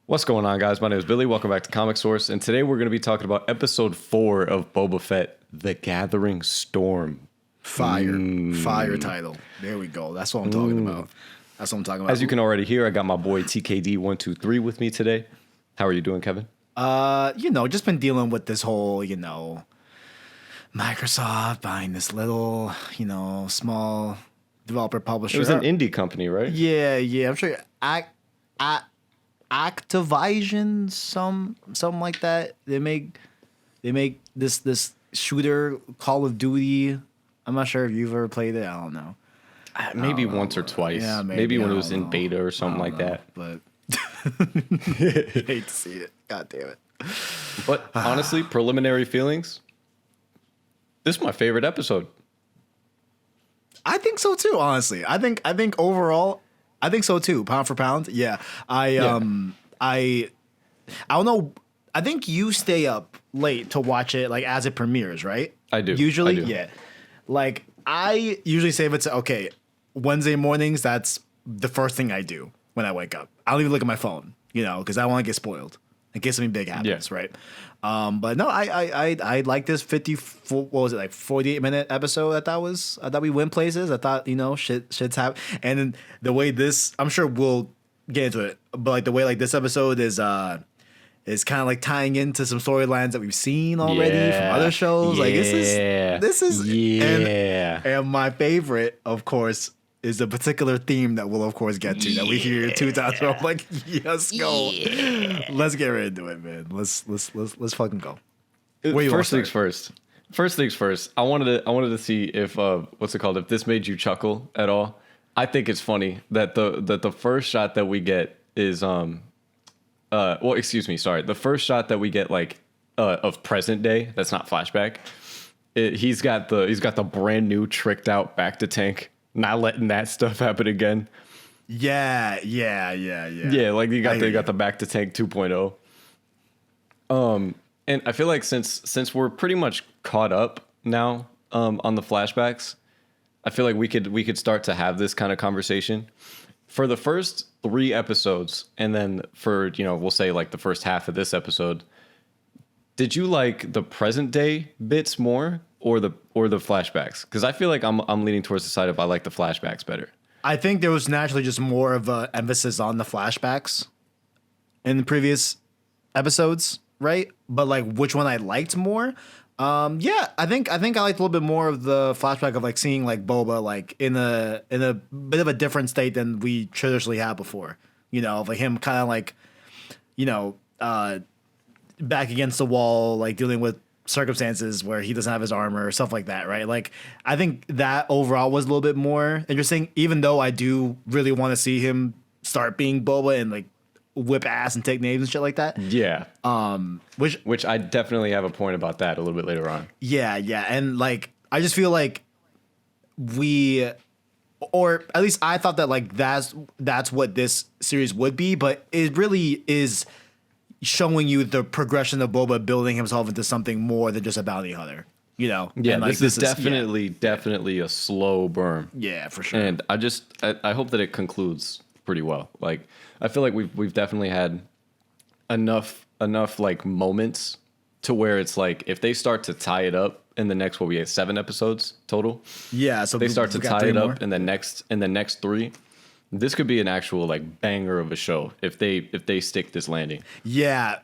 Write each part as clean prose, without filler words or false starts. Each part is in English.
What's going on, guys? My name is Billy. Welcome back to Comic Source, and today we're going to be talking about episode 4 of Boba Fett, The Gathering Storm. Fire title. There we go. That's what I'm talking about. As you can already hear, I got my boy TKD123 with me today. How are you doing, Kevin? Just been dealing with this whole, Microsoft buying this little, small developer publisher. It was an indie company, right? Yeah. I'm sure. Activision, something like that. They make this shooter, Call of Duty. I'm not sure if you've ever played it. I don't know. Maybe once or twice. Yeah, maybe when it was in beta or something like that. But hate to see it. God damn it. But honestly, preliminary feelings. This is my favorite episode. I think so too. Honestly, I think overall, I think so too. Pound for pound, yeah. I don't know. I think you stay up late to watch it, like as it premieres, right? I do. Usually, yeah. Like I usually say if it's okay, Wednesday mornings. That's the first thing I do when I wake up. I don't even look at my phone, because I want to get spoiled in case something big happens, right? But no, I like this 48-minute episode. I thought we went places. I thought, shit's happening. And then the way this, I'm sure we'll get into it, but like the way like this episode is kind of like tying into some storylines that we've seen already from other shows. Like this is and my favorite, of course, is the particular theme that we'll of course get to that we hear 2 times. So I'm like, yes, go. Let's get right into it, man. Let's fucking go. First things first. I wanted to see if if this made you chuckle at all. I think it's funny that the first shot that we get is the first shot that we get of present day, that's not flashback. He's got the brand new tricked out back to tank. Not letting that stuff happen again. Yeah. Yeah, like you got the back to tank 2.0. And I feel like since we're pretty much caught up now on the flashbacks, I feel like we could start to have this kind of conversation. For the first 3 episodes, and then for we'll say like the first half of this episode, did you like the present day bits more or the flashbacks? Because I feel like I'm leaning towards the side of I like the flashbacks better. I think there was naturally just more of a emphasis on the flashbacks in the previous episodes, right? But like which one I liked more? I think I liked a little bit more of the flashback of like seeing like Boba like in a bit of a different state than we traditionally had before. Like him kind of like, back against the wall, like dealing with circumstances where he doesn't have his armor or stuff like that, right? Like I think that overall was a little bit more interesting, even though I do really want to see him start being Boba and like whip ass and take names and shit like that. Yeah. Which I definitely have a point about that a little bit later on. Yeah. And like I just feel like or at least I thought that like that's what this series would be, but it really is showing you the progression of Boba building himself into something more than just a bounty hunter, Yeah, and like, this is definitely a slow burn. Yeah, for sure. And I hope that it concludes pretty well. Like I feel like we've definitely had enough like moments to where it's like if they start to tie it up in the next 7 episodes total. Yeah, so they start to tie it up in the next 3. This could be an actual like banger of a show if they stick this landing. Yeah,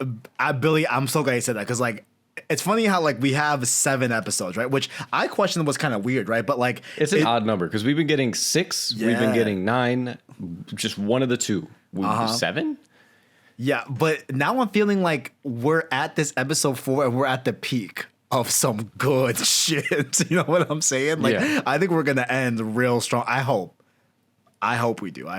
Billy, I'm so glad you said that because like it's funny how like we have 7 episodes, right? Which I questioned was kind of weird, right? But like it's an odd number because we've been getting 6, we've been getting 9, just one of the 2. 7. Yeah, but now I'm feeling like we're at this episode 4 and we're at the peak of some good shit. You know what I'm saying? Like I think we're gonna end real strong. I hope we do.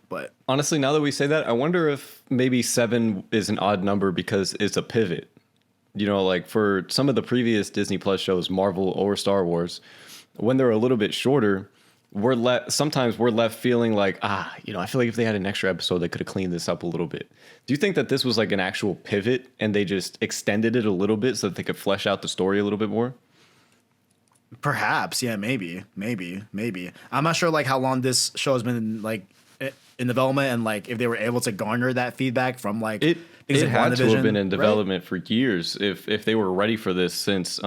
But honestly, now that we say that, I wonder if maybe 7 is an odd number because it's a pivot. Like for some of the previous Disney Plus shows, Marvel or Star Wars, when they're a little bit shorter, sometimes we're left feeling like, I feel like if they had an extra episode, they could have cleaned this up a little bit. Do you think that this was like an actual pivot and they just extended it a little bit so that they could flesh out the story a little bit more? Perhaps, yeah, maybe. I'm not sure like how long this show has been like in development, and like if they were able to garner that feedback from like It things it like had to have been WandaVision, in right? development for years if they were ready for this since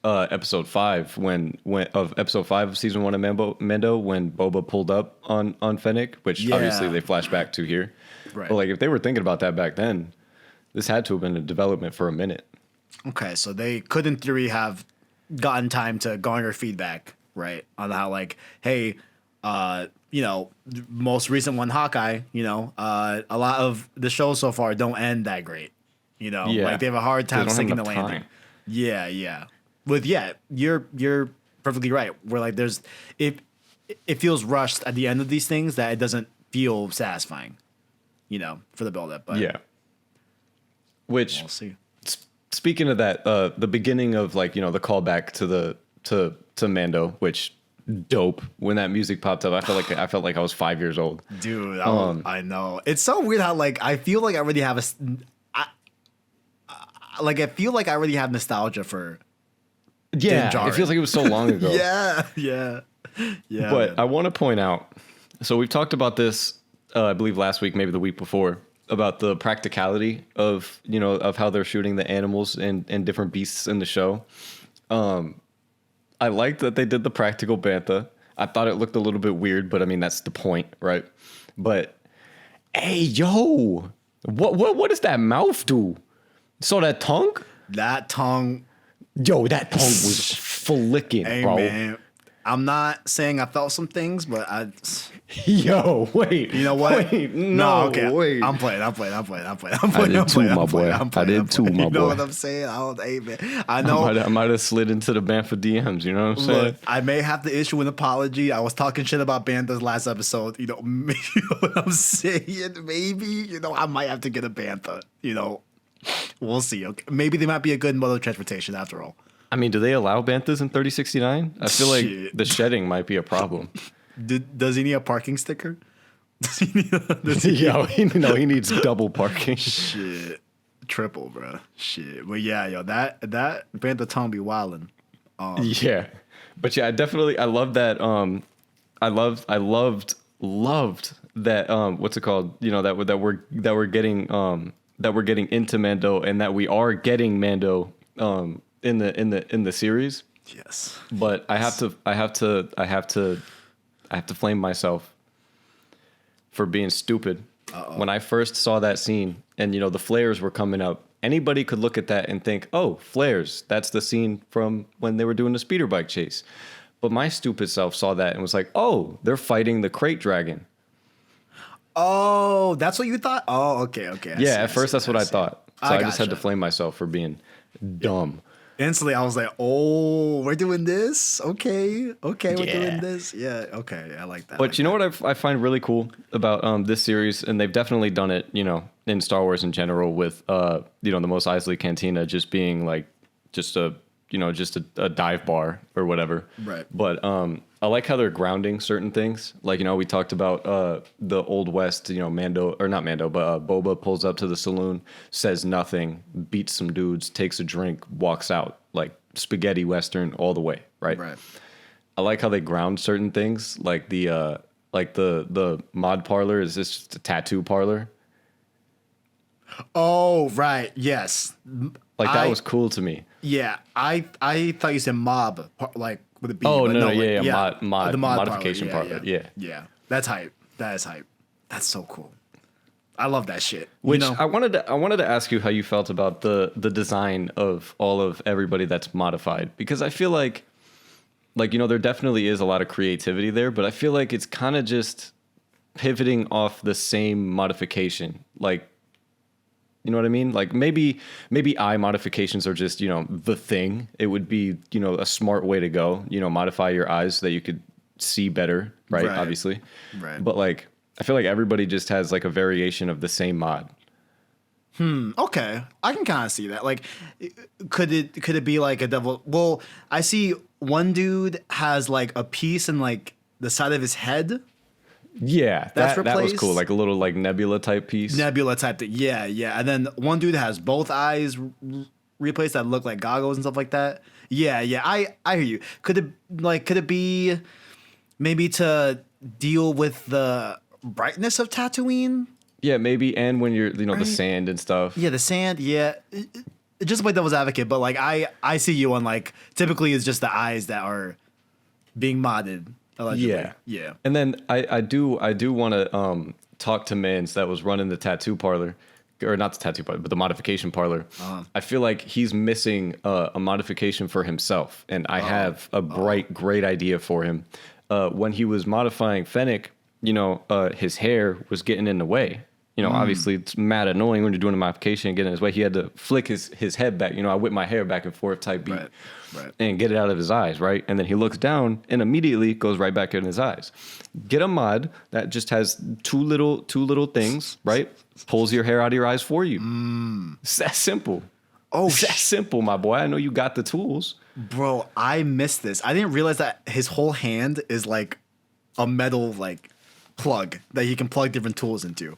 episode 5 when of episode 5 of season 1 of Mando when Boba pulled up on Fennec, which obviously Yeah. they flash back to here. Right. But like if they were thinking about that back then, this had to have been in development for a minute. Okay, so they could, in theory, have gotten time to garner feedback, right, on how like, hey, most recent one, Hawkeye, a lot of the shows so far don't end that great, Yeah. like they have a hard time They don't have sticking the enough landing. time. Yeah. You're perfectly right. Where like it feels rushed at the end of these things that it doesn't feel satisfying, for the build up. But Yeah. Which we'll see. speaking of that, the beginning of like the callback to Mando, which dope when that music popped up. I felt like I was 5 years old. Dude, I know. It's so weird how like I feel like I already have I feel like I already have nostalgia for Yeah, Djarin. it feels like it was so long ago. yeah. But man. I want to point out, so we've talked about this, I believe last week, maybe the week before, about the practicality of of how they're shooting the animals and different beasts in the show. I liked that they did the practical bantha. I thought it looked a little bit weird, but I mean that's the point, right? But hey, yo, what does that mouth do? So that tongue? That tongue, Yo, that tongue was flicking, hey bro. man. I'm not saying I felt some things, but Yo, wait. you know what? Wait, no, okay. wait. I'm playing. I did too, my boy. I did too, my You know boy. what I'm saying? Hey man. I know. I might have slid into the Bantha DMs. You know what I'm saying? Look, I may have to issue an apology. I was talking shit about Banthas last episode. You know what I'm saying? Maybe, I might have to get a Bantha. We'll see. Okay. Maybe they might be a good mode of transportation after all. I mean, do they allow Banthas in 3069? I feel like Shit. the shedding might be a problem. Does he need a parking sticker? Does he need Yo, he needs double parking. shit? Triple, bro. Shit. But yeah, yo, that Bantha tongue be wildin'. Yeah, but yeah, I love that. I loved that. What's it called? That we're getting into Mando, and that we are getting Mando. In the series. Yes. But I have to flame myself for being stupid. When I first saw that scene and the flares were coming up, anybody could look at that and think, "Oh, flares. That's the scene from when they were doing the speeder bike chase." But my stupid self saw that and was like, "Oh, they're fighting the crate dragon." Oh, that's what you thought? Oh, okay. At first that's what I thought. So I just had to gotcha. flame myself for being dumb. Instantly, I was like, "Oh, we're doing this. Okay, we're Yeah. doing this. Yeah, okay, I like that." But you know what I find really cool about this series, and they've definitely done it, in Star Wars in general, with the Mos Eisley Cantina just being like just a dive bar or whatever. Right. But I like how they're grounding certain things. Like we talked about the Old West. Mando or not Mando, but Boba pulls up to the saloon, says nothing, beats some dudes, takes a drink, walks out, like spaghetti western all the way. Right. Right. I like how they ground certain things, like the mod parlor is just a tattoo parlor. Oh, right. Yes. Like that was cool to me. Yeah, I thought you said mob, like with a B. Oh, but no, yeah. the Modification parlor. parlor. Yeah. Yeah. That's hype. That is hype. That's so cool. I love that shit. Which I wanted to ask you how you felt about the design of all of everybody that's modified, because I feel like there definitely is a lot of creativity there, but I feel like it's kind of just pivoting off the same modification. Like, you know what I mean? Like maybe eye modifications are just, the thing. It would be, a smart way to go, modify your eyes so that you could see better, right? Obviously. Right. But like, I feel like everybody just has like a variation of the same mod. Okay, I can kind of see that. Like, could it be like a double? Well, I see one dude has like a piece in like the side of his head. Yeah, That's that was replaced? cool. Like a little like nebula type piece. Nebula type thing. Yeah. And then one dude has both eyes replaced that look like goggles and stuff like that. Yeah. I hear you. Could it be maybe to deal with the brightness of Tatooine. Yeah, maybe. And when you're, the Right. sand and stuff. Yeah, the sand. Yeah, just play devil's advocate, but like I see you on like typically it's just the eyes that are being modded. Allegedly. Yeah. And then I do want to talk to Mans that was running the tattoo parlor, or not the tattoo parlor, but the modification parlor. I feel like he's missing a modification for himself, and I have a great idea for him. When he was modifying Fennec, his hair was getting in the way. Obviously it's mad annoying when you're doing a modification and getting in his way. He had to flick his head back. I whip my hair back and forth type beat Right. and get it out of his eyes, right? And then he looks down and immediately goes right back in his eyes. Get a mod that just has two little things, right? Pulls your hair out of your eyes for you. It's that simple. It's that simple, my boy. I know you got the tools. Bro, I missed this. I didn't realize that his whole hand is like a metal like plug that he can plug different tools into.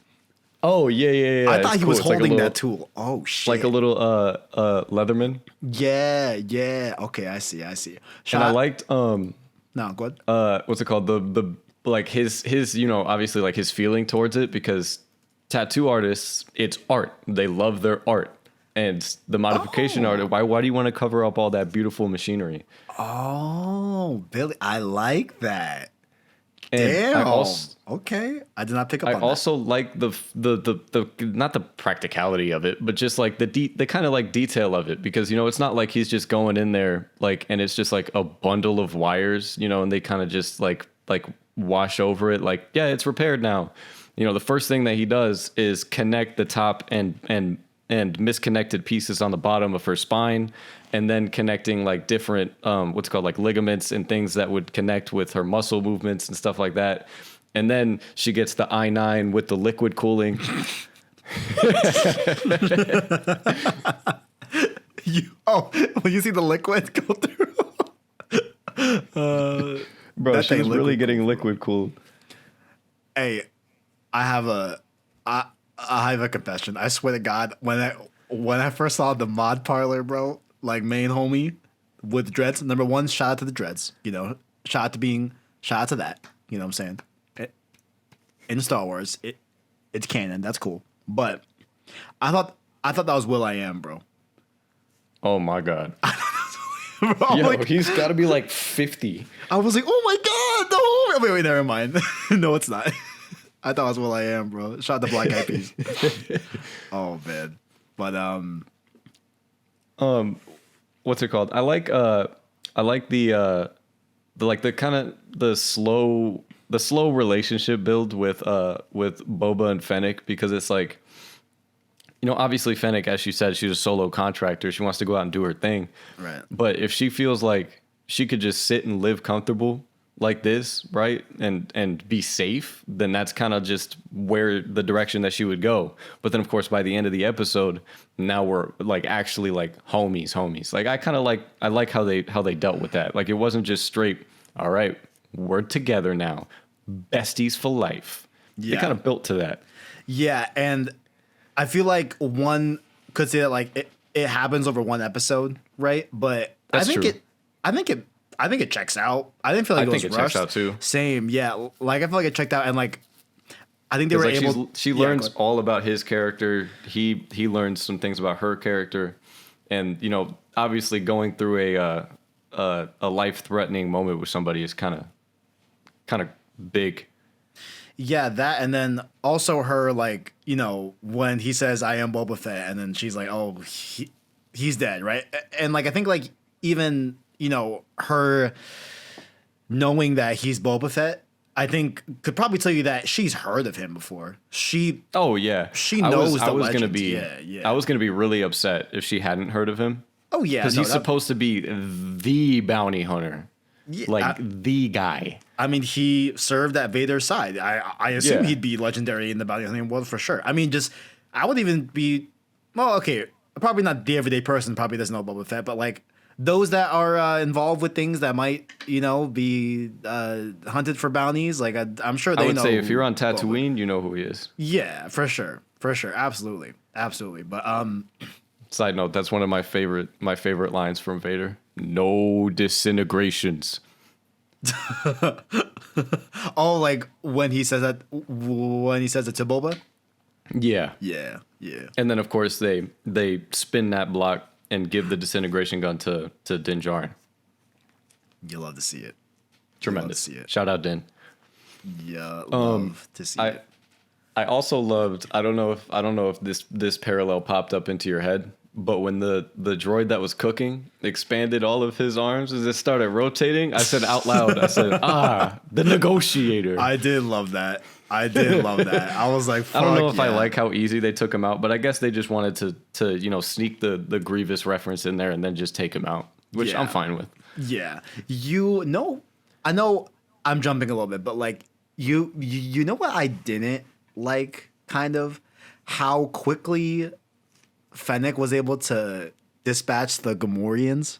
Oh, yeah. I thought he was It's like holding a little, that tool. Oh shit. like a little Leatherman. Yeah. Okay, I see. And I liked No, go ahead. what's it called? The like his obviously like his feeling towards it, because tattoo artists, it's art. They love their art. And the modification art, why do you want to cover up all that beautiful machinery? Oh, Billy, I like that. And Damn. Okay, I did not pick up on I also like the not the practicality of it, but just like the kind of like detail of it, because it's not like he's just going in there like and it's just like a bundle of wires, and they kind of just like wash over it like, yeah, it's repaired now. The first thing that he does is connect the top and misconnected pieces on the bottom of her spine, and then connecting like different what's called like ligaments and things that would connect with her muscle movements and stuff like that. And then she gets the I-9 with the liquid cooling. When you see the liquid go through. Bro, she's really getting liquid cooled. Hey, I have a confession. I swear to God, when I first saw the mod parlor, bro, like main homie with dreads. Number one, shout out to the dreads. Shout out to that. You know what I'm saying? In Star Wars, it's canon. That's cool. But I thought that was Will.i.am, bro. Oh my God. Bro, Yo, he's got to be like 50. I was like, oh my God, no. Wait, never mind. No, it's not. I thought it was Will.i.am, bro. Shout out to Black Eyed Peas. Oh man. But what's it called? I like the kind of the slow relationship build with Boba and Fennec, because it's like, obviously Fennec, as she said, she's a solo contractor. She wants to go out and do her thing. Right. But if she feels like she could just sit and live comfortable like this, right, and be safe, then that's kind of just where the direction that she would go. But then of course by the end of the episode, now we're like actually like homies. Like I like how they dealt with that. Like it wasn't just straight, all right, we're together now, besties for life. Yeah. They kind of built to that. yeah, and I feel like one could say that like it happens over one episode, right? But That's true. I think it checks out. I didn't feel like I it was think it rushed. checks out too. Same, yeah. Like I feel like it checked out, and like I think they were Like able. she Yeah, learns go ahead. all about his character. He learns some things about her character, and obviously going through a life threatening moment with somebody is kind of big. Yeah, that, and then also her like when he says I am Boba Fett, and then she's like, oh, he's dead, right? And like I think like even her knowing that he's Boba Fett, I think could probably tell you that she's heard of him before. Oh yeah, She knows I the was gonna legends. be Yeah. I was gonna be really upset if she hadn't heard of him, Oh yeah, because no, he's supposed to be the bounty hunter, Yeah, the guy. I mean, he served at Vader's side. I assume Yeah. he'd be legendary in the bounty hunting world for sure. I mean, I would even be, well, okay, probably not the everyday person probably doesn't know Boba Fett, but like those that are involved with things that might, be hunted for bounties, like I'm sure they I would know. say if you're on Boba. Tatooine, you know who he is. Yeah, for sure, absolutely. But Side note, that's one of my favorite lines from Vader. No disintegrations. Oh, like when he says that to Boba. Yeah. Yeah, yeah, And then of course they spin that block and give the disintegration gun to Din Djarin. you love to see it. Tremendous. See it. Shout out Din. Yeah, love to see it. I also loved. I don't know if this parallel popped up into your head, but when the droid that was cooking expanded all of his arms as it started rotating, I said out loud, I said, the negotiator. I did love that. I was like, fuck, I don't know if I yeah. like how easy they took him out, but I guess they just wanted to sneak the Grievous reference in there and then just take him out, which Yeah. I'm fine with. Yeah, I know I'm jumping a little bit, but like you know what I didn't like, kind of how quickly Fennec was able to dispatch the Gamorreans.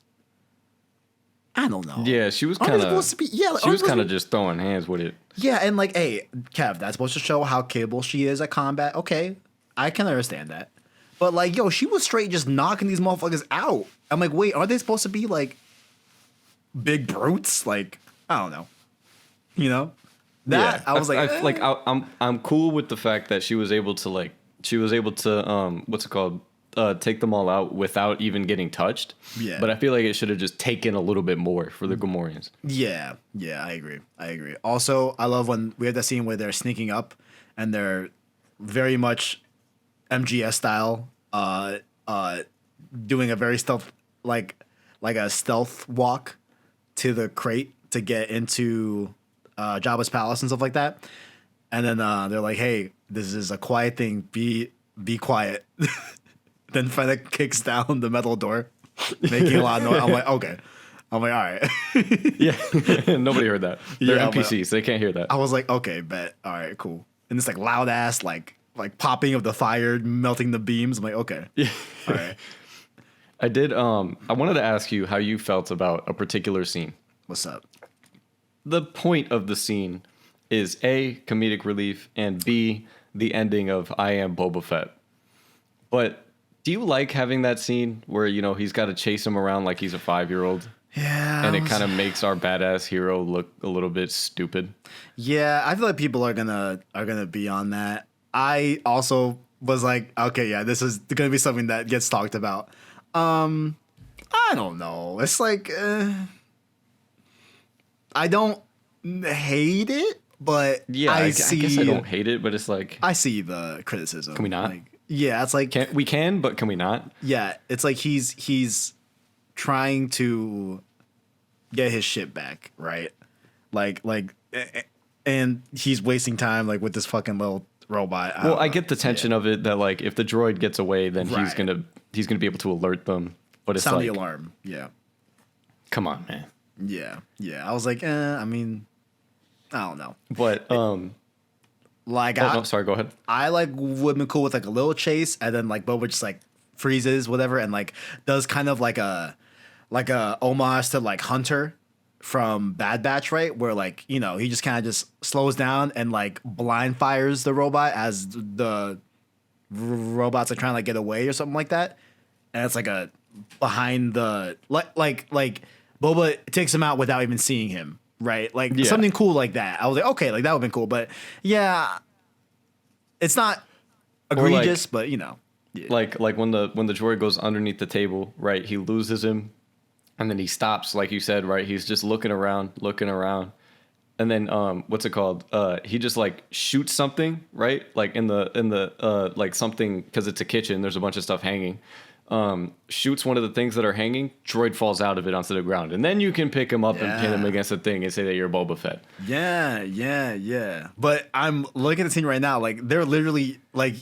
I don't know. Yeah, she was Aren't kind they of. supposed to be? Yeah, She was kind of just throwing hands with it. Yeah, and like, hey, Kev, that's supposed to show how capable she is at combat. Okay, I can understand that. But like, yo, she was straight just knocking these motherfuckers out. I'm like, wait, are they supposed to be like big brutes? Like, I don't know. You know? That I was like, I'm cool with the fact that she was able to what's it called, take them all out without even getting touched. Yeah. But I feel like it should have just taken a little bit more for the Gamorreans. yeah, I agree. Also, I love when we have that scene where they're sneaking up and they're very much MGS style, doing a very stealth, like a stealth walk to the crate to get into Jabba's palace and stuff like that. And then they're like, "Hey, this is a quiet thing. Be quiet." Then Fennec kicks down the metal door, making a lot of noise. I'm like, okay. I'm like, all right. Yeah, nobody heard that. They're Yeah, NPCs, so they can't hear that. I was like, okay, bet. All right, cool. And this like loud ass like popping of the fire, melting the beams. I'm like, okay. Yeah. All right. I did. I wanted to ask you how you felt about a particular scene. What's up? The point of the scene is A, comedic relief, and B, the ending of I Am Boba Fett. But do you like having that scene where, he's got to chase him around like he's a 5-year-old? Yeah. And it kind of makes our badass hero look a little bit stupid. Yeah, I feel like people are gonna be on that. I also was like, okay, yeah, this is gonna be something that gets talked about. I don't know. It's like I don't hate it, but Yeah, I guess I don't hate it, but it's like, I see the criticism. Can we not? Like, yeah, it's like we can, but can we not? yeah, it's like he's trying to get his shit back, right? And he's wasting time like with this fucking little robot. Well, I get the tension of it that like if the droid gets away, then he's Right. gonna be able to alert them. But it's Sound like, the alarm. Yeah. come on, man. Yeah. I was like, I mean, I don't know. But Like, no, sorry, go ahead. I like would be cool with like a little chase, and then like Boba just like freezes whatever, and like does kind of like a homage to like Hunter from Bad Batch, right? Where like he just kind of just slows down and like blind fires the robot as the robots are trying to like get away or something like that, and it's like a behind the like Boba takes him out without even seeing him. Right, like Yeah. something cool like that. I was like, okay, like that would have been cool, but yeah, it's not egregious, but Yeah. Like when the droid goes underneath the table, right? He loses him, and then he stops, like you said, right? He's just looking around, and then what's it called? He just like shoots something, right? Like in the like something, because it's a kitchen. There's a bunch of stuff hanging. Shoots one of the things that are hanging. Droid falls out of it onto the ground, and then you can pick him up and pin him against the thing and say that you're Boba Fett. Yeah. But I'm looking at the scene right now. Like they're literally like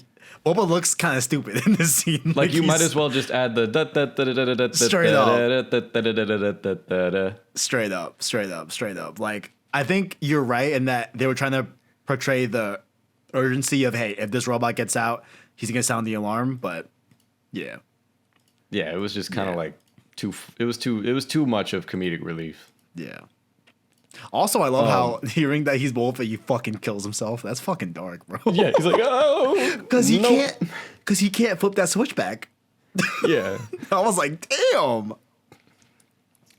Boba looks kind of stupid in this scene. Like you might as well just add the straight up. Like I think you're right in that they were trying to portray the urgency of, hey, if this robot gets out, he's gonna sound the alarm. But yeah. Yeah, it was just kind of like it was too much of comedic relief. Yeah. Also, I love how hearing that he's Boba Fett, he fucking kills himself. That's fucking dark, bro. Yeah, he's like, oh, because he can't flip that switchback. Yeah, I was like, damn.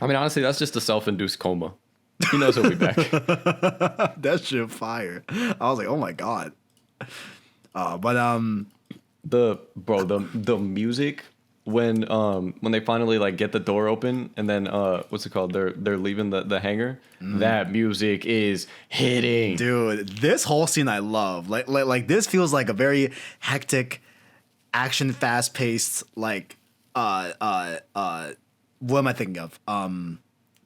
I mean, honestly, that's just a self-induced coma. He knows he'll be back. That shit fire. I was like, oh my god. But the music when they finally like get the door open and then what's it called? They're leaving the hangar. That music is hitting. dude, this whole scene I love. Like this feels like a very hectic, action, fast paced, like what am I thinking of?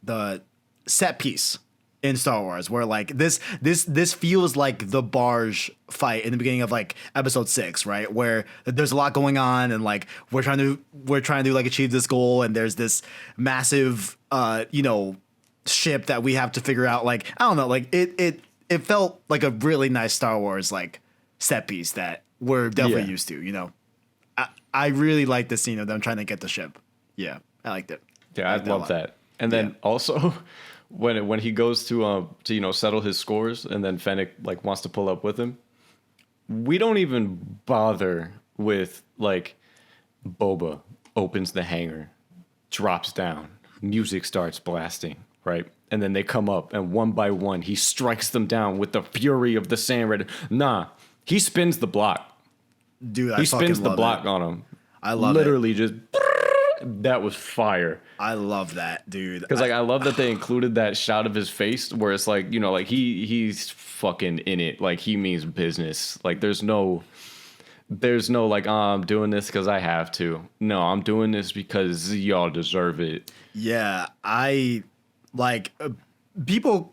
The set piece in Star Wars where like this feels like the barge fight in the beginning of like episode 6, right? Where there's a lot going on and like we're trying to like achieve this goal and there's this massive ship that we have to figure out. Like, I don't know, like it felt like a really nice Star Wars like set piece that we're definitely used to, you know. I really like the scene of them trying to get the ship. Yeah, I liked it. Yeah, I love that. And then also when he goes to settle his scores and then Fennec like wants to pull up with him, we don't even bother with like Boba opens the hangar, drops down, music starts blasting, right? And then they come up and one by one he strikes them down with the fury of the Sand Rider. Nah, he spins the block. Dude, he spins the block on him. I love literally it. Just that was fire. I love that, dude. Because like I love that they included that shot of his face where it's like, like he's fucking in it, like he means business. Like there's no like, I'm doing this because I have to. No, I'm doing this because y'all deserve it. Yeah, I like people.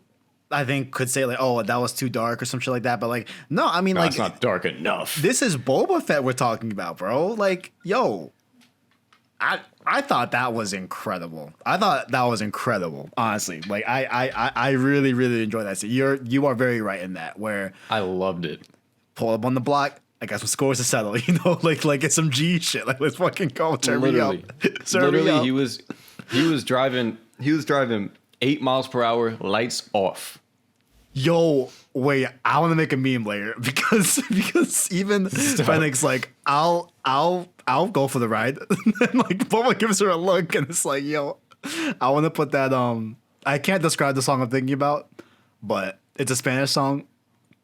I think could say like, oh, that was too dark or some shit like that. But like, no, I mean, No, like, it's not dark enough. This is Boba Fett we're talking about, bro. Like, yo, I thought that was incredible. Honestly. Like, I really, really enjoy that scene. You are very right in that. Where I loved it. Pull up on the block. I got some scores to settle. Like get some G shit. Like, let's fucking go. Turn me up. Literally, he was driving 8 miles per hour, lights off. Yo, wait, I want to make a meme later because even Fennec's like, I'll go for the ride. And like Boba gives her a look and it's like, yo, I want to put that I can't describe the song I'm thinking about, but it's a Spanish song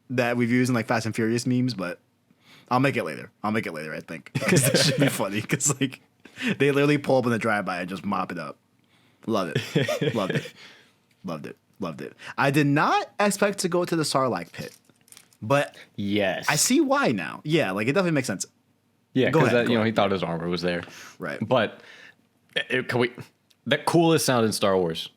that we've used in like Fast and Furious memes, but I'll make it later, I think. Because that should be funny. Because like they literally pull up in the drive-by and just mop it up. Love it. Loved it. I did not expect to go to the Sarlacc pit, but yes, I see why now. Yeah, like it definitely makes sense. Yeah, because he thought his armor was there. Right. But that coolest sound in Star Wars.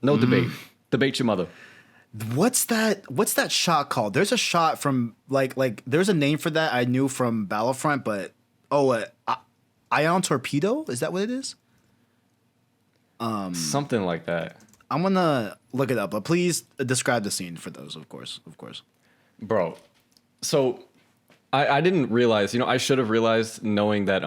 No debate. Debate your mother. What's that shot called? There's a shot from like there's a name for that I knew from Battlefront, but ion torpedo, is that what it is? Something like that. I'm gonna look it up, but please describe the scene for those, of course. Bro, so I didn't realize, I should have realized knowing that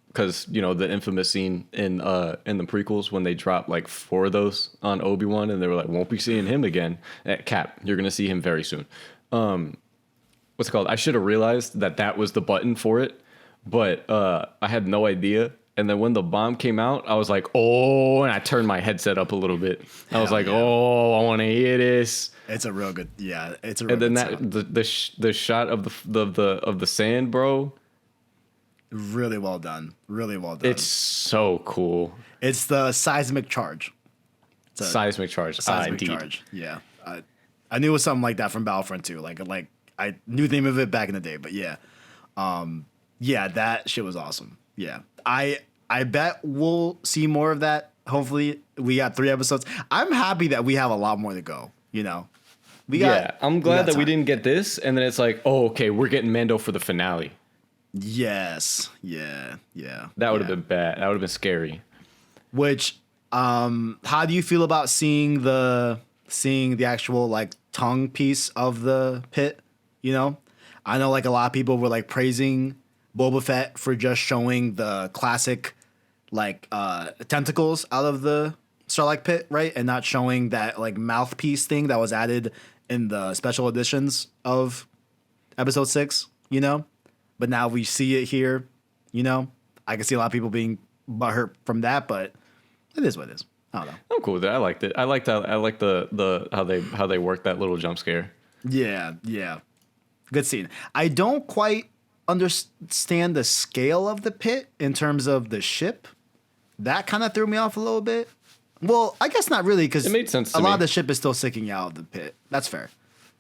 because the infamous scene in the prequels when they dropped like 4 of those on Obi-Wan and they were like, won't be seeing him again. Cap, you're gonna see him very soon. What's it called? I should have realized that was the button for it, but I had no idea. And then when the bomb came out, I was like, oh, and I turned my headset up a little bit. I was like, oh, I want to hear this. It's a real good, yeah. It's a real and then good that sound. the shot of the sand, bro. Really well done. It's so cool. It's the seismic charge. Seismic charge. Charge. Yeah. I knew it was something like that from Battlefront 2. Like I knew the name of it back in the day, but yeah. Yeah, that shit was awesome. Yeah. I bet we'll see more of that. Hopefully, we got 3 episodes. I'm happy that we have a lot more to go, I'm glad that we didn't get this and then it's like, oh, okay, we're getting Mando for the finale. Yes. Yeah. That would have been bad. That would have been scary. Which, how do you feel about seeing the actual like tongue piece of the pit? I know like a lot of people were like praising Boba Fett for just showing the classic like tentacles out of the Sarlacc pit, right? And not showing that like mouthpiece thing that was added in the special editions of episode 6, you know? But now we see it here, you know? I can see a lot of people being butthurt from that, but it is what it is. I don't know. I'm cool with it. I liked it. I liked the how they worked that little jump scare. Yeah, yeah. Good scene. I don't quite understand the scale of the pit in terms of the ship. That kind of threw me off a little bit. Well, I guess not really, because It made sense to a lot me. of the ship is still sticking out of the pit. That's fair.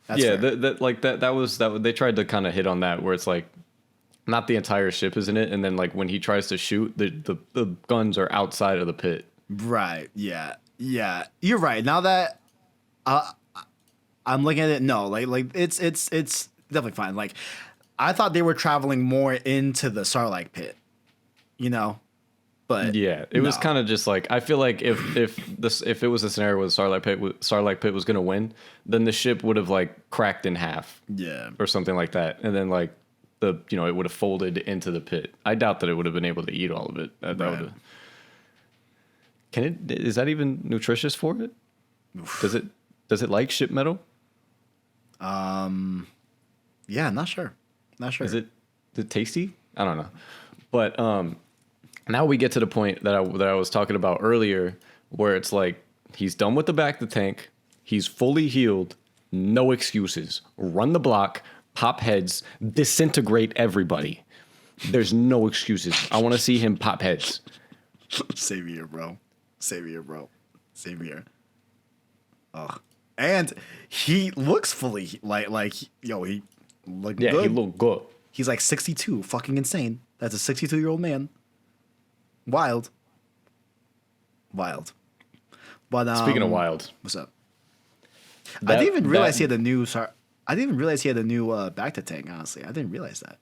That's Yeah, fair. that was they tried to kind of hit on that where it's like not the entire ship is in it, and then like when he tries to shoot, the guns are outside of the pit. Right. Yeah. Yeah. You're right. Now that I'm looking at it, no, like it's definitely fine. Like I thought they were traveling more into the Sarlacc pit, you know, but Yeah, it was no. kind of just like I feel like if it was a scenario where the Starlight Pit was gonna win, then the ship would have like cracked in half Yeah. or something like that, and then like it would have folded into the pit. I doubt that it would have been able to eat all of it. That Right. would've- Is that even nutritious for it? Does it like ship metal? Yeah. Not sure. Not sure. Is it tasty? I don't know. But now we get to the point that I was talking about earlier, where it's like he's done with the back to tank, he's fully healed, no excuses. Run the block, pop heads, disintegrate everybody. There's no excuses. I want to see him pop heads. Same here, bro. Same here, bro. Same here. Ugh. And he looks fully like yo, he looked Yeah, good. he looked good. He's like 62, fucking insane. That's a 62-year-old man. Wild. Wild. But Speaking of wild, what's up? I didn't even realize he had a new back to tank, honestly. I didn't realize that.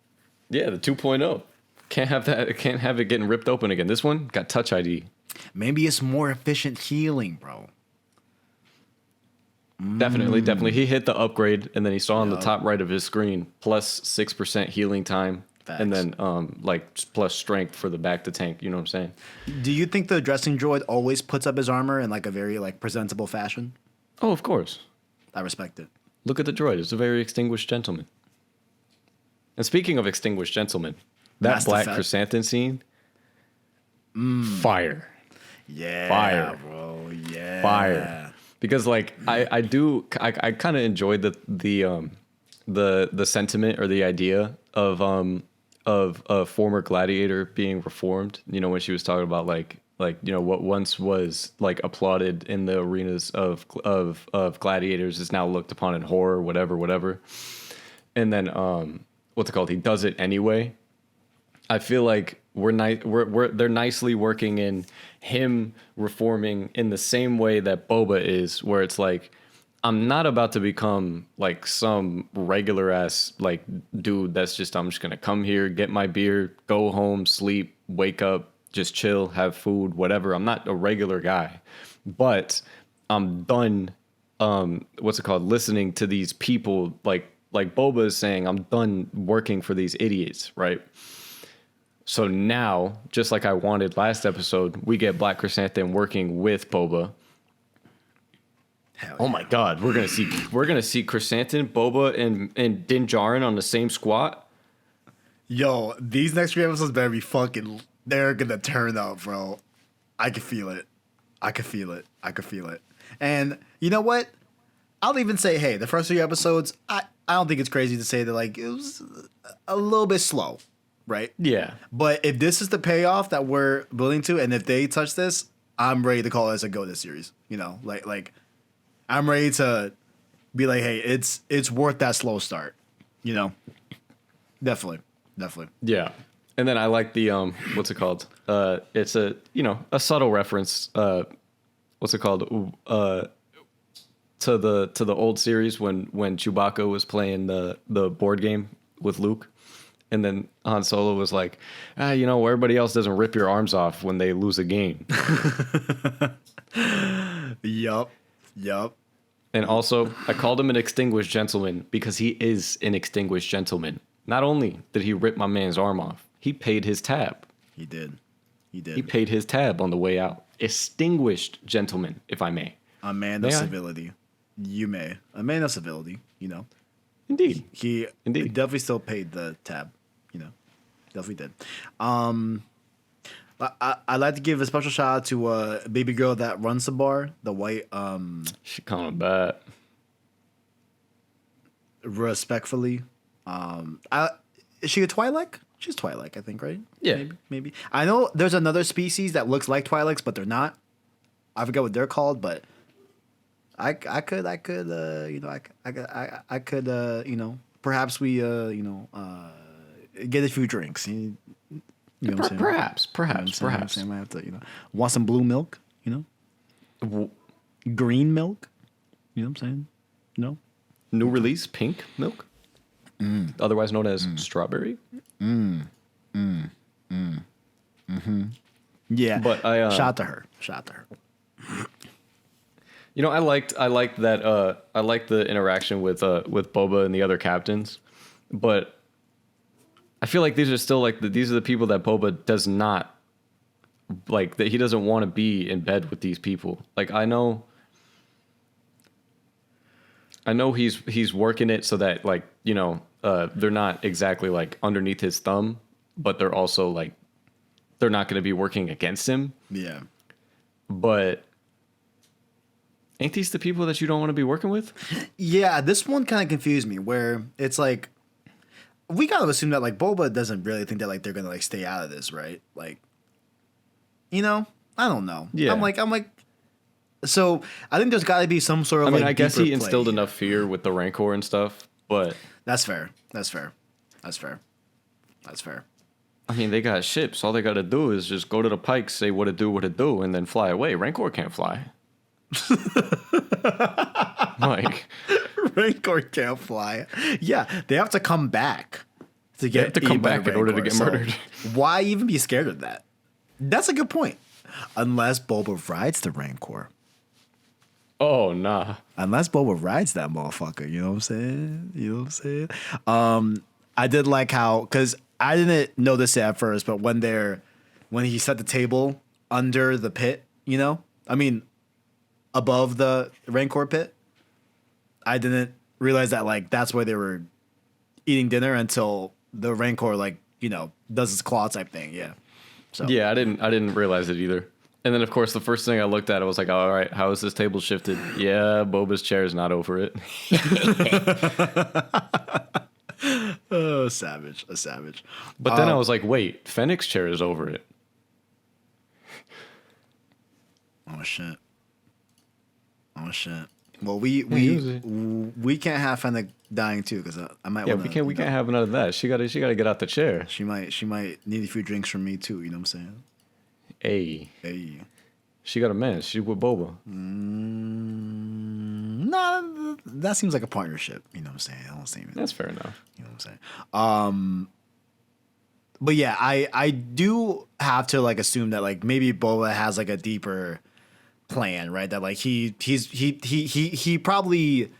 Yeah, the 2.0. Can't have that. Can't have it getting ripped open again. This one got Touch ID. Maybe it's more efficient healing, bro. Definitely. He hit the upgrade, and then he saw on the Yup. top right of his screen plus 6% healing time, and Facts. then like plus strength for the back to tank. You know what I'm saying? Do you think the dressing droid always puts up his armor in like a very like presentable fashion? Oh, of course. I respect it. Look at the droid. It's a very extinguished gentleman. And speaking of extinguished gentlemen, that Master black Fett. chrysanthemum scene, fire. Yeah, Fire. bro. Yeah, Fire. Because like I kind of enjoyed the sentiment or the idea of a former gladiator being reformed. You know, when she was talking about like what once was like applauded in the arenas of gladiators is now looked upon in horror, whatever. And then what's it called? He does it anyway. I feel like they're nicely working in him reforming in the same way that Boba is, where it's like, I'm not about to become like some regular ass like dude that's just, I'm just gonna come here, get my beer, go home, sleep, wake up, just chill, have food, whatever. I'm not a regular guy, but I'm done listening to these people like Boba is saying, I'm done working for these idiots, right? So now, just like I wanted last episode, we get Black Chrysanthemum working with Boba. Hell Oh yeah. my God, we're gonna see Chrysanthemum, Boba, and Din Djarin on the same squat. Yo, these next few episodes better be fucking. They're gonna turn up, bro. I can feel it. I can feel it. And you know what? I'll even say, hey, the first few episodes, I don't think it's crazy to say that like it was a little bit slow, right? Yeah, But if this is the payoff that we're building to, and if they touch this, I'm ready to call it as a go this series. You know, like I'm ready to be like, hey, it's worth that slow start. You know, definitely. yeah. And then I like the what's it called? It's a subtle reference. What's it called? To the old series when Chewbacca was playing the board game with Luke. And then Han Solo was like, everybody else doesn't rip your arms off when they lose a game. Yup. And also, I called him an extinguished gentleman because he is an extinguished gentleman. Not only did he rip my man's arm off, he paid his tab. He did. He paid his tab on the way out. distinguished gentleman, if I may. A man of civility. You may. A man of civility, you know. Indeed. He Indeed. definitely still paid the tab, you know. Definitely did. I'd like to give a special shout out to a baby girl that runs the bar, the white She coming back. respectfully. Is she a Twi'lek? She's Twi'lek, I think, right? Yeah. Maybe. I know there's another species that looks like Twi'leks, but they're not. I forget what they're called, but I could perhaps we get a few drinks. You know what I'm saying? Perhaps. I might have to, want some blue milk, green milk. You know what I'm saying? No? New release, pink milk, otherwise known as strawberry. Yeah. But shout out to her. I liked that. I liked the interaction with Boba and the other captains, but I feel like these are still these are the people that Boba does not like. That he doesn't want to be in bed with these people. Like I know he's working it so that they're not exactly like underneath his thumb, but they're also like they're not going to be working against him. Yeah. But ain't these the people that you don't want to be working with? Yeah, this one kind of confused me where it's like we gotta assume that like Boba doesn't really think that like they're gonna like stay out of this, right? Like, I don't know. Yeah. I'm like so I think there's gotta be some sort of I guess he instilled play. enough fear with the Rancor and stuff, but That's fair. I mean, they got ships. All they got to do is just go to the pikes, say what it do, and then fly away. Rancor can't fly. Like, Rancor can't fly. Yeah, they have to come back to they have to come eaten by back in order to Rancor, get murdered. Why even be scared of that? That's a good point. Unless Boba rides the Rancor. Oh, nah. Unless Boba rides that motherfucker, you know what I'm saying? I did like how, because I didn't notice it at first, but when he set the table under the pit, above the Rancor pit, I didn't realize that like that's where they were eating dinner until the Rancor does its claw type thing. Yeah. So Yeah, I didn't realize it either. And then, of course, the first thing I looked at, I was like, all right, how is this table shifted? Yeah, Boba's chair is not over it. Oh, savage. A savage. But then I was like, wait, Fennec's chair is over it. Oh, shit. Well, we can't have Fennec dying too, because I might. Yeah, we can't have none of that. She gotta get out the chair. She might need a few drinks from me too. You know what I'm saying? Hey. Hey. She got a man. She with Boba. Nah, that seems like a partnership. You know what I'm saying? I don't see it. That's fair enough. You know what I'm saying? But yeah, I do have to like assume that like maybe Boba has like a deeper plan, right? That like he probably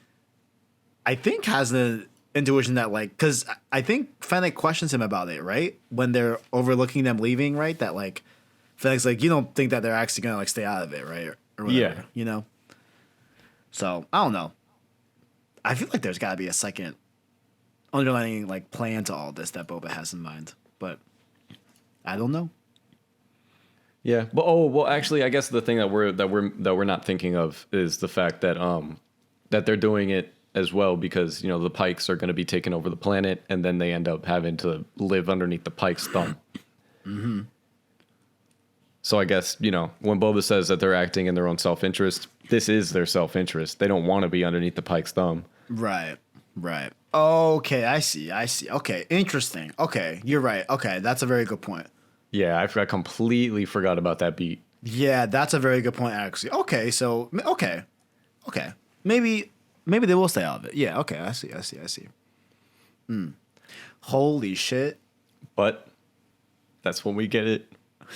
I think has the intuition that like, because I think Fennec questions him about it, right? When they're overlooking them leaving, right? That like Fennec's like, you don't think that they're actually gonna like stay out of it, right? Or whatever, yeah. So I don't know. I feel like there's got to be a second underlying like plan to all this that Boba has in mind, but I don't know. Yeah, but actually, I guess the thing that we're not thinking of is the fact that that they're doing it as well because the Pikes are going to be taking over the planet, and then they end up having to live underneath the Pike's thumb. Mm-hmm. So I guess when Boba says that they're acting in their own self-interest, this is their self-interest. They don't want to be underneath the Pike's thumb. Right. Okay, I see. Okay, interesting. Okay, you're right. Okay, that's a very good point. Yeah, I completely forgot about that beat. Yeah, that's a very good point, actually. Okay, so okay, maybe they will stay out of it. Yeah, okay, I see. Holy shit! But that's when we get it.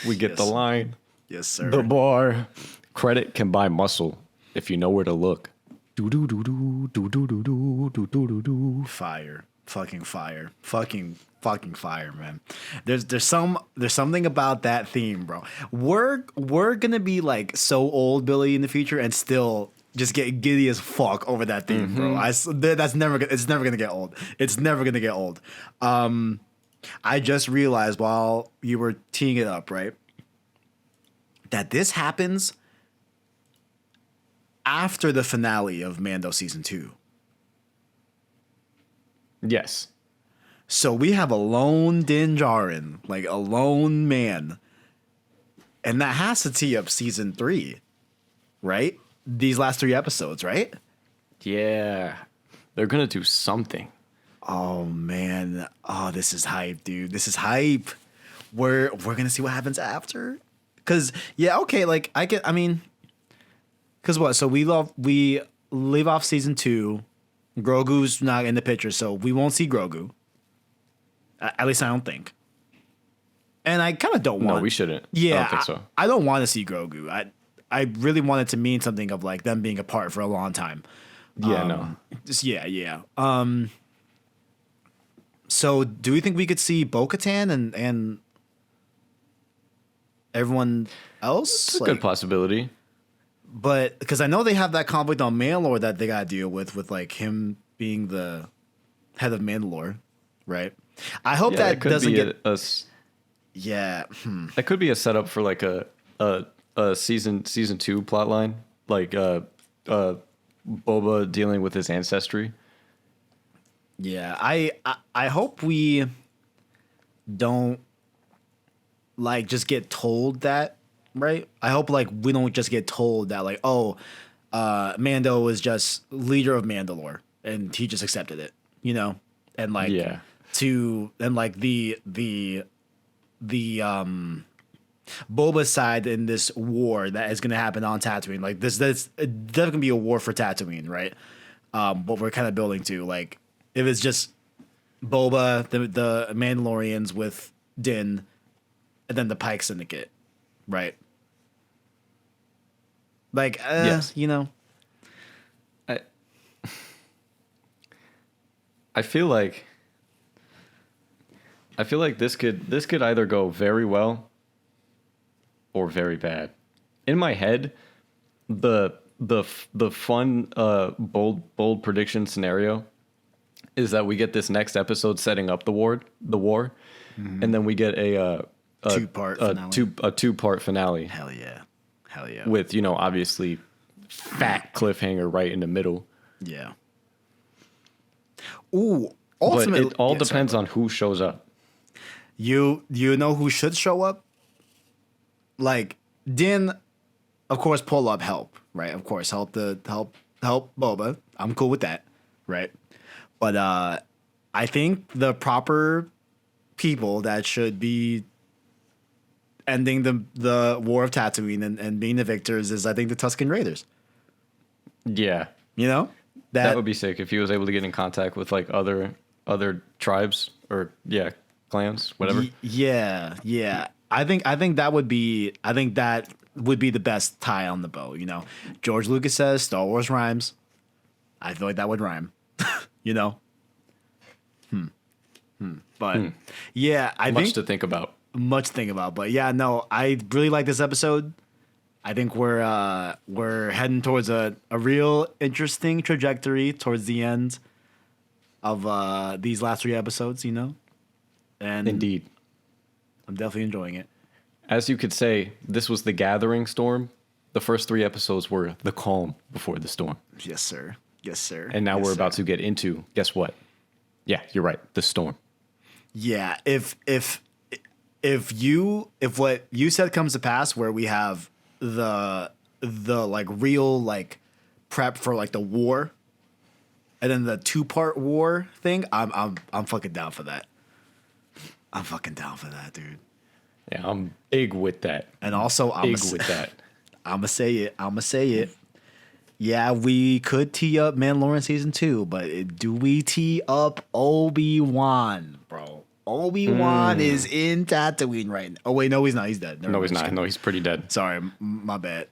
We get Yes. the line. Yes, sir. The bar. Credit can buy muscle if you know where to look. Fire. Fucking fucking fire, man. There's something about that theme, bro. We're gonna be like so old, Billy, in the future, and still just get giddy as fuck over that theme, bro. That's never it's never gonna get old. It's never gonna get old. I just realized while you were teeing it up, right, that this happens after the finale of Mando season 2. Yes. So we have a lone Din Djarin, like a lone man. And that has to tee up season 3, right? These last 3 episodes, right? Yeah. They're going to do something. Oh, man. Oh, this is hype, dude. This is hype. We're going to see what happens after. Because, yeah, okay, like, because what? So we leave off season 2. Grogu's not in the picture, so we won't see Grogu. At least I don't think. And I kind of don't want. No, we shouldn't. Yeah, I don't think so. I don't want to see Grogu. I really want it to mean something of like them being apart for a long time. Yeah, no. Just yeah. So do we think we could see Bo-Katan and everyone else? It's a good possibility. But because I know they have that conflict on Mandalore that they got to deal with like him being the head of Mandalore, right? I hope that doesn't get yeah. That could be a setup for like a season 2 plot line, like Boba dealing with his ancestry. Yeah, I hope we don't like just get told that, right? I hope like we don't just get told that like, oh, Mando is just leader of Mandalore and he just accepted it, you know? And like the Boba side in this war that is going to happen on Tatooine. Like this definitely going to be a war for Tatooine, right? What we're kind of building to, like if it's just Boba, the Mandalorians with Din, and then the Pike Syndicate, right? Like, yes. You know, I feel like this could either go very well or very bad. In my head, the fun bold prediction scenario is that we get this next episode setting up the war, and then we get a two-part finale. a two-part finale. Hell yeah. With, obviously fat cliffhanger right in the middle. Yeah. Ooh, ultimately, but it all depends on who shows up. You know who should show up? Like Din, of course, pull up help, right? Of course, help Boba. I'm cool with that, right? But I think the proper people that should be ending the war of Tatooine and being the victors is, I think, the Tusken Raiders. Yeah, that would be sick if he was able to get in contact with like other tribes or clans, whatever. Yeah. I think that would be the best tie on the bow. George Lucas says Star Wars rhymes. I feel like that would rhyme. But yeah, I think much to think about. But yeah, no, I really like this episode. I think we're heading towards a real interesting trajectory towards the end of these last 3 episodes, and indeed, I'm definitely enjoying it. As you could say, this was the gathering storm. The first 3 episodes were the calm before the storm. Yes, sir. And now we're about to get into, guess what? Yeah, you're right, the storm. Yeah, if what you said comes to pass, where we have the like real like prep for like the war, and then the 2-part war thing, I'm fucking down for that. I'm fucking down for that, dude. Yeah, I'm big with that. And also, I'm gonna say it. Yeah, we could tee up Mandalorian season 2, but do we tee up Obi-Wan, bro? Obi-Wan is in Tatooine right now. Oh wait, no, he's not. He's dead. No, he's not. No, he's pretty dead. Sorry, my bad.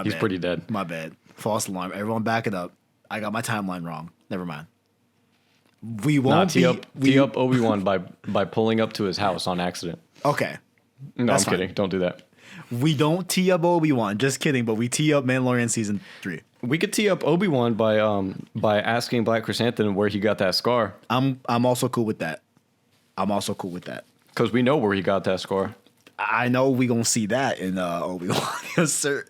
He's pretty dead. My bad. False alarm. Everyone, back it up. I got my timeline wrong. Never mind. We Nah, won't tee up Obi-Wan by pulling up to his house on accident. Okay. No, That's I'm kidding. Don't do that. We don't tee up Obi-Wan. Just kidding. But we tee up Mandalorian season 3. We could tee up Obi-Wan by asking Black Chrysanthemum where he got that scar. I'm also cool with that. Because we know where he got that scar. I know we gonna see that in Obi-Wan. Yes, sir.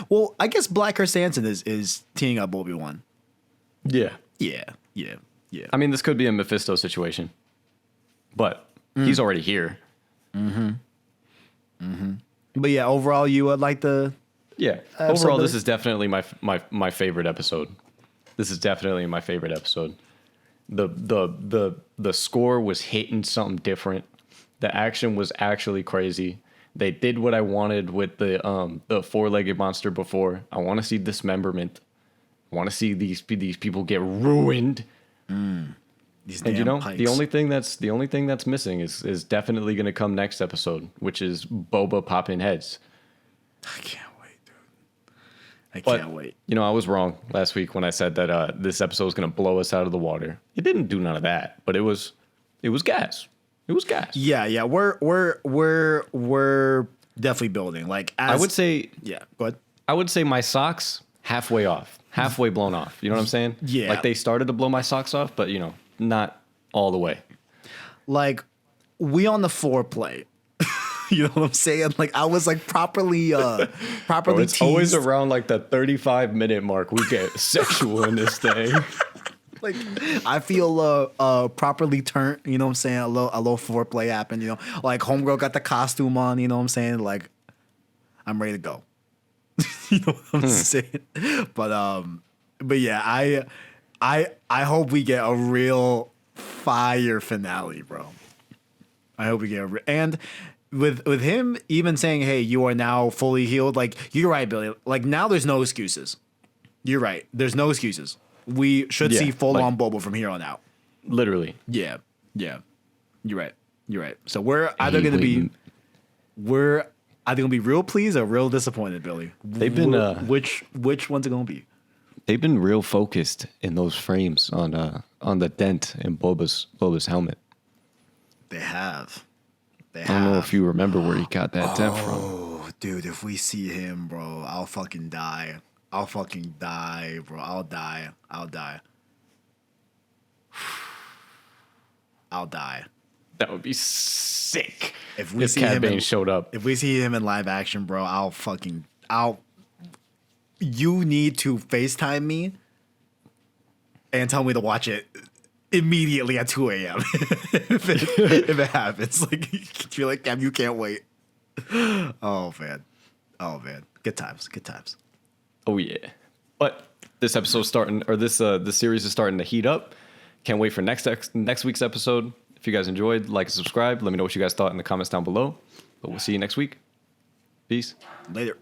Well, I guess Black Chrysanthemum is teeing up Obi-Wan. Yeah. Yeah. I mean, this could be a Mephisto situation. But he's already here. But yeah, overall, you would like the... Yeah. Overall, this is definitely my favorite episode. This is definitely my favorite episode. The score was hitting something different. The action was actually crazy. They did what I wanted with the four-legged monster before. I want to see dismemberment. I want to see these people get ruined. These And damn the only thing that's missing is definitely going to come next episode, which is Boba popping heads. I can't wait, dude. I can't wait. I was wrong last week when I said that this episode was going to blow us out of the water. It didn't do none of that, but it was gas. It was gas. Yeah. We're definitely building. Like, I would say, yeah. Go ahead. I would say my socks halfway blown off. You know what I'm saying? Yeah. Like they started to blow my socks off, but not all the way. Like, we on the foreplay. You know what I'm saying? Like, I was like properly Bro, it's teased. always around like the 35-minute mark we get sexual in this thing. Like, I feel properly turned. You know what I'm saying? A little foreplay happened. Like homegirl got the costume on. You know what I'm saying? Like, I'm ready to go. You know what I'm saying? But yeah, I hope we get a real fire finale, bro. I hope we get and with him even saying, "Hey, you are now fully healed." Like, you're right, Billy. Like, now there's no excuses. You're right. There's no excuses. We should see full on Boba from here on out. Literally. Yeah. You're right. So we're either gonna be real pleased or real disappointed, Billy. They've been which one's it gonna be? They've been real focused in those frames on the dent in Boba's helmet. They have. I don't know if you remember where he got that dent from. Oh, dude, if we see him, bro, I'll fucking die. I'll fucking die, bro. I'll die. I'll die. That would be sick. If we see Cad him Bane showed up. If we see him in live action, bro, you need to FaceTime me and tell me to watch it immediately at 2 a.m. if it happens. Like, you're like, damn, you can't wait. Oh man. Good times. Oh yeah. But this episode's starting, or this series is starting to heat up. Can't wait for next week's episode. If you guys enjoyed, like and subscribe. Let me know what you guys thought in the comments down below. But we'll see you next week. Peace. Later.